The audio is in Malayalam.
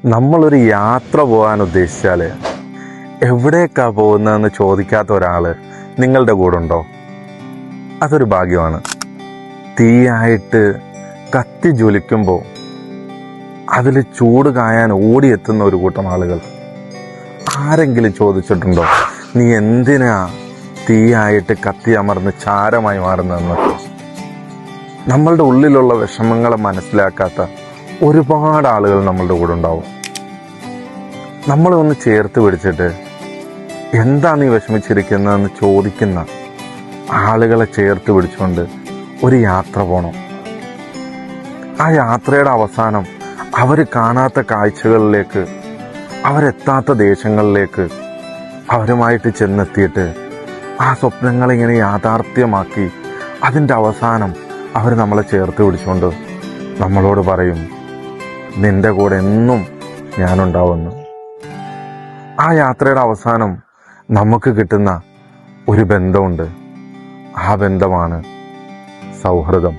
നമ്മളൊരു യാത്ര പോകാൻ ഉദ്ദേശിച്ചാൽ എവിടേക്കാ പോകുന്നതെന്ന് ചോദിക്കാത്ത ഒരാൾ നിങ്ങളുടെ കൂടെ ഉണ്ടോ? അതൊരു ഭാഗ്യമാണ്. തീയായിട്ട് കത്തി ജ്വലിക്കുമ്പോൾ അതിൽ ചൂട് കായാൻ ഓടിയെത്തുന്ന ഒരു കൂട്ടം ആളുകൾ. ആരെങ്കിലും ചോദിച്ചിട്ടുണ്ടോ നീ എന്തിനാ തീയായിട്ട് കത്തി അമർന്ന് ചാരമായി മാറുന്നതെന്ന്? നമ്മളുടെ ഉള്ളിലുള്ള വിഷമങ്ങളെ മനസ്സിലാക്കാത്ത ഒരുപാട് ആളുകൾ നമ്മളുടെ കൂടെ ഉണ്ടാവും. നമ്മളെ ഒന്ന് ചേർത്ത് പിടിച്ചിട്ട് എന്താ നീ വിഷമിച്ചിരിക്കുന്നതെന്ന് ചോദിക്കുന്ന ആളുകളെ ചേർത്ത് പിടിച്ചുകൊണ്ട് ഒരു യാത്ര പോകണം. ആ യാത്രയുടെ അവസാനം അവർ കാണാത്ത കാഴ്ചകളിലേക്ക്, അവരെത്താത്ത ദേശങ്ങളിലേക്ക് അവരുമായിട്ട് ചെന്നെത്തിയിട്ട് ആ സ്വപ്നങ്ങളിങ്ങനെ യാഥാർത്ഥ്യമാക്കി അതിൻ്റെ അവസാനം അവർ നമ്മളെ ചേർത്ത് പിടിച്ചുകൊണ്ട് നമ്മളോട് പറയും, നിൻ്റെ കൂടെ എന്നും ഞാനുണ്ടാവുമെന്ന്. ആ യാത്രയുടെ അവസാനം നമുക്ക് കിട്ടുന്ന ഒരു ബന്ധമുണ്ട്. ആ ബന്ധമാണ് സൗഹൃദം.